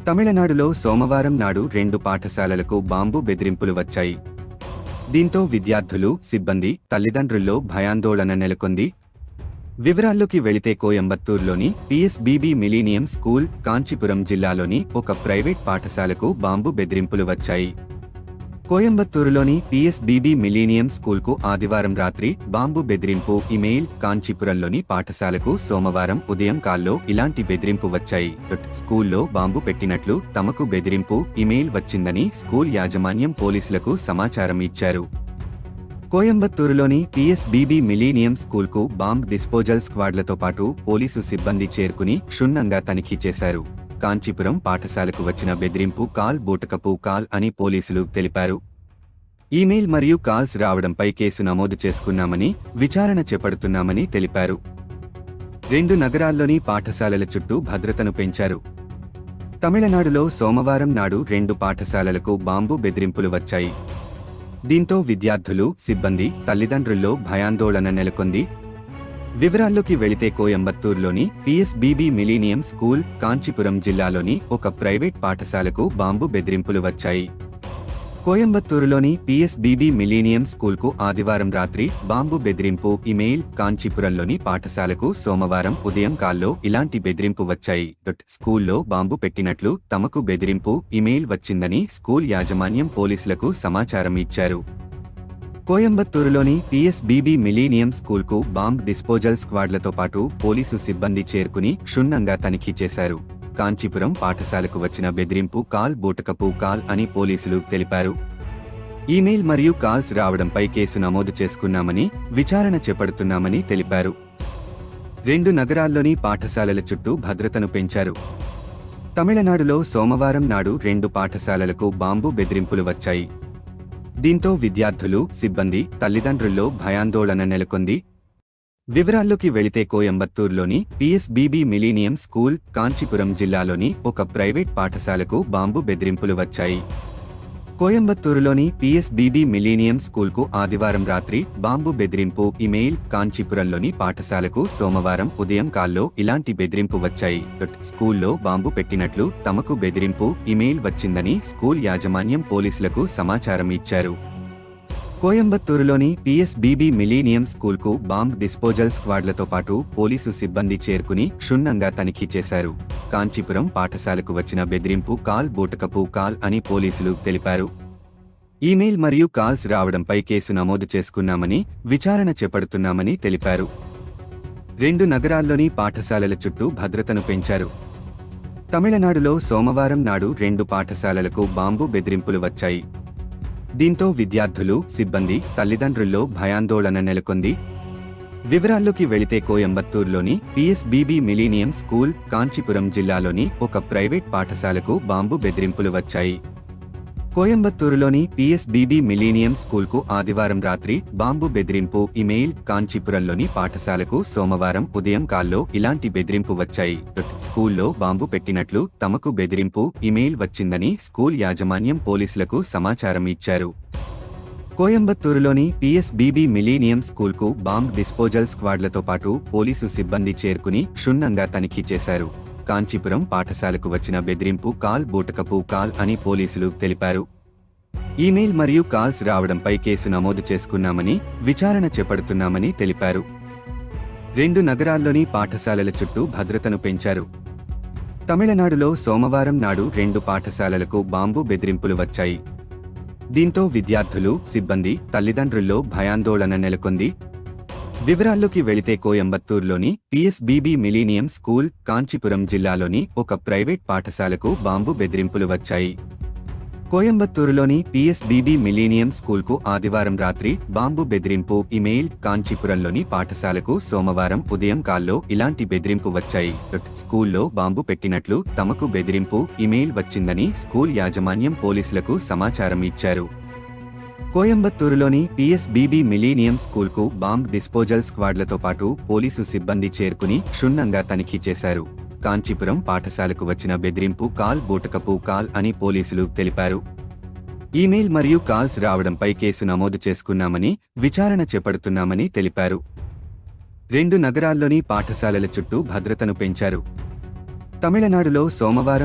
తమిళనాడులో సోమవారం నాడు 2 పాఠశాలలకు బాంబు బెదిరింపులు వచ్చాయి. దీంతో విద్యార్థులు, సిబ్బంది, తల్లిదండ్రుల్లో భయాందోళన నెలకొంది. వివరాల్లోకి వెళితే కోయంబత్తూరులోని పిఎస్బీబీ మిలీనియం స్కూల్, కాంచీపురం జిల్లాలోని ఒక ప్రైవేట్ పాఠశాలకు బాంబు బెదిరింపులు వచ్చాయి. కోయంబత్తూరులోని పిఎస్బీబీ మిలీనియం స్కూల్కు ఆదివారం రాత్రి బాంబు బెదిరింపు ఇమెయిల్. కాంచీపురంలోని పాఠశాలకు సోమవారం ఉదయం కాల్లో ఇలాంటి బెదిరింపు వచ్చాయి. స్కూల్లో బాంబు పెట్టినట్లు తమకు బెదిరింపు ఇమెయిల్ వచ్చిందని స్కూల్ యాజమాన్యం పోలీసులకు సమాచారం ఇచ్చారు. కోయంబత్తూరులోని పిఎస్బీబీ మిలీనియం స్కూల్కు బాంబ్ డిస్పోజల్ స్క్వాడ్లతో పాటు పోలీసు సిబ్బంది చేరుకుని క్షుణ్ణంగా తనిఖీ చేశారు. కాంచీపురం పాఠశాలకు వచ్చిన బెదిరింపు కాల్ బూటకపు కాల్ అని పోలీసులు తెలిపారు. ఈమెయిల్ మరియు కాల్స్ రావడంపై కేసు నమోదు చేసుకున్నామని, విచారణ చేపడుతున్నామని తెలిపారు. 2 నగరాల్లోని పాఠశాలల చుట్టూ భద్రతను పెంచారు. తమిళనాడులో సోమవారం నాడు 2 పాఠశాలలకు బాంబు బెదిరింపులు వచ్చాయి. దీంతో విద్యార్థులు, సిబ్బంది, తల్లిదండ్రుల్లో భయాందోళన నెలకొంది. వివరాల్లోకి వెళితే కోయంబత్తూరులోని పిఎస్బీబీ మిలీనియం స్కూల్, కాంచీపురం జిల్లాలోని ఒక ప్రైవేట్ పాఠశాలకు బాంబు బెదిరింపులు వచ్చాయి. కోయంబత్తూరులోని పిఎస్బీబీ మిలీనియం స్కూల్కు ఆదివారం రాత్రి బాంబు బెదిరింపు ఇమెయిల్. కాంచీపురంలోని పాఠశాలకు సోమవారం ఉదయం కాల్లో ఇలాంటి బెదిరింపు వచ్చాయి. స్కూల్లో బాంబు పెట్టినట్లు తమకు బెదిరింపు ఇమెయిల్ వచ్చిందని స్కూల్ యాజమాన్యం పోలీసులకు సమాచారం ఇచ్చారు. కోయంబత్తూరులోని పిఎస్బీబీ మిలీనియం స్కూల్కు బాంబ్ డిస్పోజల్ స్క్వాడ్లతో పాటు పోలీసు సిబ్బంది చేరుకుని క్షుణ్ణంగా తనిఖీ చేశారు. కాంచీపురం పాఠశాలకు వచ్చిన బెదిరింపు కాల్ బూటకపు కాల్ అని పోలీసులు తెలిపారు. ఈమెయిల్ మరియు కాల్స్ రావడంపై కేసు నమోదు చేసుకున్నామని, విచారణ చేపడుతున్నామని తెలిపారు. 2 నగరాల్లోని పాఠశాలల చుట్టూ భద్రతను పెంచారు. తమిళనాడులో సోమవారం నాడు 2 పాఠశాలలకు బాంబు బెదిరింపులు వచ్చాయి. దీంతో విద్యార్థులు, సిబ్బంది, తల్లిదండ్రుల్లో భయాందోళన నెలకొంది. వివరాల్లోకి వెళితే కోయంబత్తూరులోని పిఎస్బీబీ మిలీనియం స్కూల్, కాంచీపురం జిల్లాలోని ఒక ప్రైవేట్ పాఠశాలకు బాంబు బెదిరింపులు వచ్చాయి. కోయంబత్తూరులోని పిఎస్బీబీ మిలీనియం స్కూల్కు ఆదివారం రాత్రి బాంబు బెదిరింపు ఇమెయిల్. కాంచీపురంలోని పాఠశాలకు సోమవారం ఉదయం కాల్లో ఇలాంటి బెదిరింపు వచ్చాయి. స్కూల్లో బాంబు పెట్టినట్లు తమకు బెదిరింపు ఇమెయిల్ వచ్చిందని స్కూల్ యాజమాన్యం పోలీసులకు సమాచారం ఇచ్చారు. కోయంబత్తూరులోని పిఎస్బీబీ మిలీనియం స్కూల్కు బాంబ్ డిస్పోజల్ స్క్వాడ్లతో పాటు పోలీసు సిబ్బంది చేరుకుని క్షుణ్ణంగా తనిఖీ చేశారు. కాంచీపురం పాఠశాలకు వచ్చిన బెదిరింపు కాల్ బూటకపు కాల్ అని పోలీసులు తెలిపారు. ఈమెయిల్ మరియు కాల్స్ రావడంపై కేసు నమోదు చేసుకున్నామని, విచారణ చేపడుతున్నామని తెలిపారు. 2 నగరాల్లోని పాఠశాలల చుట్టూ భద్రతను పెంచారు. తమిళనాడులో సోమవారం నాడు 2 పాఠశాలలకు బాంబు బెదిరింపులు వచ్చాయి. దీంతో విద్యార్థులు, సిబ్బంది, తల్లిదండ్రుల్లో భయాందోళన నెలకొంది. వివరాల్లోకి వెళితే కోయంబత్తూరులోని పిఎస్బీబీ మిలీనియం స్కూల్, కాంచీపురం జిల్లాలోని ఒక ప్రైవేట్ పాఠశాలకు బాంబు బెదిరింపులు వచ్చాయి. కోయంబత్తూరులోని పిఎస్బీబీ మిలీనియం స్కూల్కు ఆదివారం రాత్రి బాంబు బెదిరింపు ఇమెయిల్. కాంచీపురంలోని పాఠశాలకు సోమవారం ఉదయం కాల్లో ఇలాంటి బెదిరింపు వచ్చాయి. స్కూల్లో బాంబు పెట్టినట్లు తమకు బెదిరింపు ఇమెయిల్ వచ్చిందని స్కూల్ యాజమాన్యం పోలీసులకు సమాచారం ఇచ్చారు. కోయంబత్తూరులోని పిఎస్బీబీ మిలీనియం స్కూల్కు బాంబ్ డిస్పోజల్ స్క్వాడ్లతో పాటు పోలీసు సిబ్బంది చేరుకుని క్షుణ్ణంగా తనిఖీ చేశారు. కాంచీపురం పాఠశాలకు వచ్చిన బెదిరింపు కాల్ బూటకపు కాల్ అని పోలీసులు తెలిపారు. ఈమెయిల్ మరియు కాల్స్ రావడంపై కేసు నమోదు చేసుకున్నామని, విచారణ చేపడుతున్నామని తెలిపారు. 2 నగరాల్లోని పాఠశాలల చుట్టూ భద్రతను పెంచారు. తమిళనాడులో సోమవారం నాడు 2 పాఠశాలలకు బాంబు బెదిరింపులు వచ్చాయి. దీంతో విద్యార్థులు, సిబ్బంది, తల్లిదండ్రుల్లో భయాందోళన నెలకొంది. వివరాల్లోకి వెళితే కోయంబత్తూరులోని పిఎస్బీబీ మిలీనియం స్కూల్, కాంచీపురం జిల్లాలోని ఒక ప్రైవేట్ పాఠశాలకు బాంబు బెదిరింపులు వచ్చాయి. కోయంబత్తూరులోని పిఎస్బీబీ మిలీనియం స్కూల్కు ఆదివారం రాత్రి బాంబు బెదిరింపు ఇమెయిల్. కాంచీపురంలోని పాఠశాలకు సోమవారం ఉదయం కాల్లో ఇలాంటి బెదిరింపు వచ్చాయి. స్కూల్లో బాంబు పెట్టినట్లు తమకు బెదిరింపు ఇమెయిల్ వచ్చిందని స్కూల్ యాజమాన్యం పోలీసులకు సమాచారం ఇచ్చారు. కోయంబత్తూరులోని పిఎస్బీబీ మిలీనియం స్కూల్కు బాంబ్ డిస్పోజల్ స్క్వాడ్లతో పాటు పోలీసు సిబ్బంది చేరుకుని క్షుణ్ణంగా తనిఖీ చేశారు. కాంచీపురం పాఠశాలకు వచ్చిన బెదిరింపు కాల్ బూటకపు కాల్ అని పోలీసులు తెలిపారు. ఈమెయిల్ మరియు కాల్స్ రావడంపై కేసు నమోదు చేసుకున్నామని, విచారణ చేపడుతున్నామని తెలిపారు. 2 నగరాల్లోని పాఠశాలల చుట్టూ భద్రతను పెంచారు. తమిళనాడులో సోమవారం